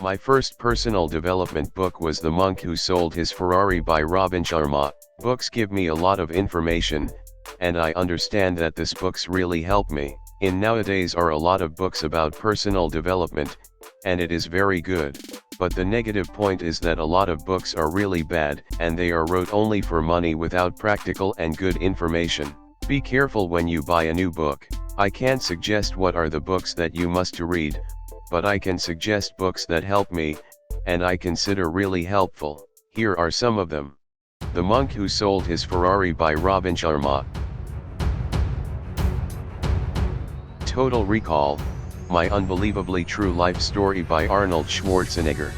My first personal development book was The Monk Who Sold His Ferrari by Robin Sharma. Books give me a lot of information, and I understand that these books really help me. In nowadays are a lot of books about personal development, and it is very good. But the negative point is that a lot of books are really bad, and they are wrote only for money without practical and good information. Be careful when you buy a new book. I can't suggest what are the books that you must to read, but I can suggest books that help me, and I consider really helpful. Here are some of them. The Monk Who Sold His Ferrari by Robin Sharma. Total Recall, My Unbelievably True Life Story by Arnold Schwarzenegger.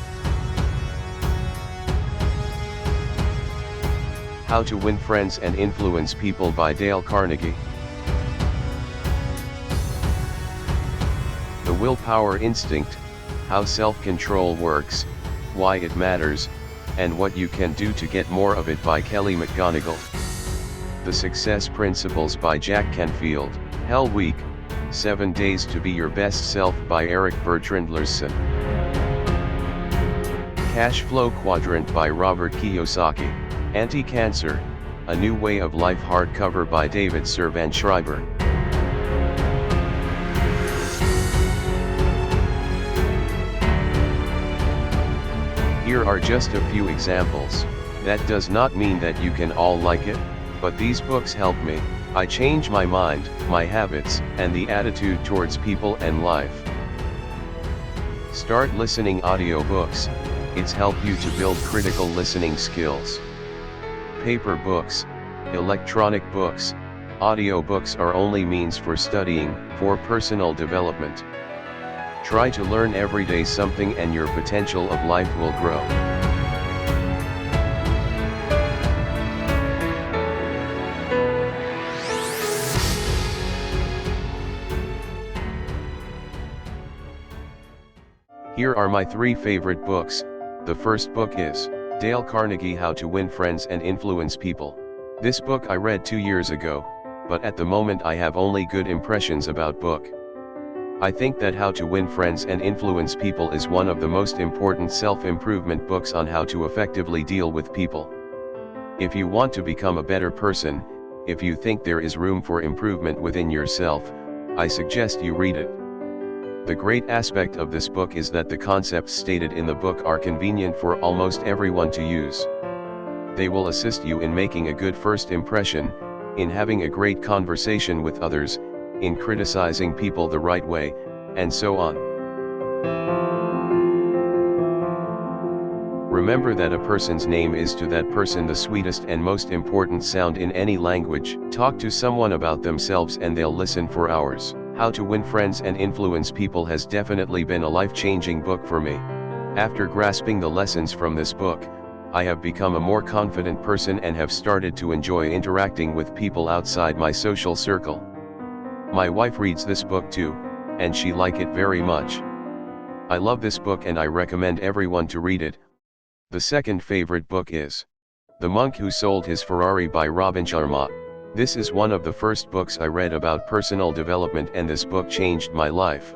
How to Win Friends and Influence People by Dale Carnegie. The Willpower Instinct, How Self-Control Works, Why It Matters, and What You Can Do to Get More of It by Kelly McGonigal. The Success Principles by Jack Canfield. Hell Week, 7 Days to Be Your Best Self by Eric Bertrand Larson. Cash Flow Quadrant by Robert Kiyosaki. Anti-Cancer, A New Way of Life hardcover by David Servan-Schreiber. Here are just a few examples. That does not mean that you can all like it, but these books help me. I change my mind, my habits, and the attitude towards people and life. Start listening audiobooks. It's help you to build critical listening skills. Paper books, electronic books, audiobooks are only means for studying, for personal development. Try to learn every day something and your potential of life will grow. Here are my 3 favorite books. The first book is Dale Carnegie, How to Win Friends and Influence People. This book I read 2 years ago, but at the moment I have only good impressions about book. I think that How to Win Friends and Influence People is one of the most important self-improvement books on how to effectively deal with people. If you want to become a better person, if you think there is room for improvement within yourself, I suggest you read it. The great aspect of this book is that the concepts stated in the book are convenient for almost everyone to use. They will assist you in making a good first impression, in having a great conversation with others, in criticizing people the right way, and so on. Remember that a person's name is to that person the sweetest and most important sound in any language. Talk to someone about themselves and they'll listen for hours. How to Win Friends and Influence People has definitely been a life-changing book for me. After grasping the lessons from this book, I have become a more confident person and have started to enjoy interacting with people outside my social circle. My wife reads this book too, and she likes it very much. I love this book and I recommend everyone to read it. The second favorite book is The Monk Who Sold His Ferrari by Robin Sharma. This is one of the first books I read about personal development, and this book changed my life.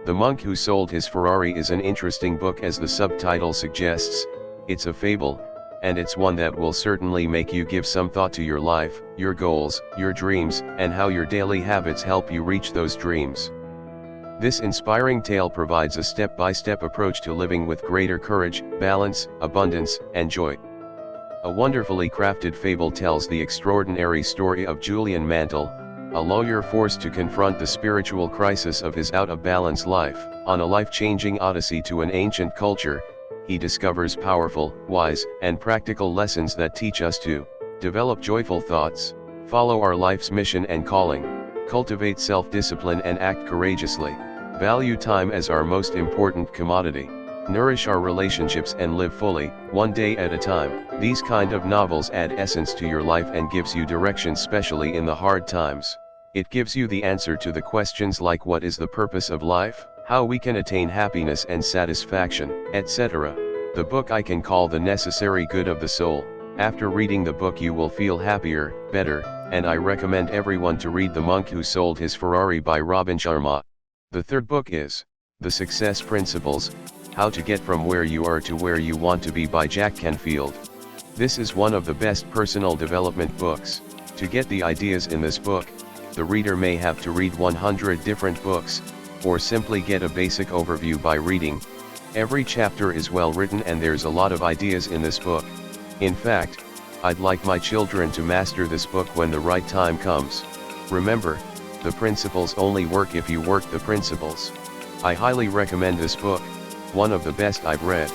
The Monk Who Sold His Ferrari is an interesting book, as the subtitle suggests. It's a fable, and it's one that will certainly make you give some thought to your life, your goals, your dreams, and how your daily habits help you reach those dreams. This inspiring tale provides a step-by-step approach to living with greater courage, balance, abundance, and joy. A wonderfully crafted fable tells the extraordinary story of Julian Mantle, a lawyer forced to confront the spiritual crisis of his out-of-balance life. On a life-changing odyssey to an ancient culture, he discovers powerful, wise, and practical lessons that teach us to develop joyful thoughts, follow our life's mission and calling, cultivate self-discipline and act courageously, value time as our most important commodity, nourish our relationships and live fully, one day at a time. These kind of novels add essence to your life and gives you direction, especially in the hard times. It gives you the answer to the questions like what is the purpose of life, how we can attain happiness and satisfaction, etc. The book I can call the necessary good of the soul. After reading the book you will feel happier, better, and I recommend everyone to read The Monk Who Sold His Ferrari by Robin Sharma. The third book is The Success Principles, How to Get From Where You Are to Where You Want to Be by Jack Canfield. This is one of the best personal development books. To get the ideas in this book, the reader may have to read 100 different books, or simply get a basic overview by reading. Every chapter is well written and there's a lot of ideas in this book. In fact, I'd like my children to master this book when the right time comes. Remember, the principles only work if you work the principles. I highly recommend this book, one of the best I've read.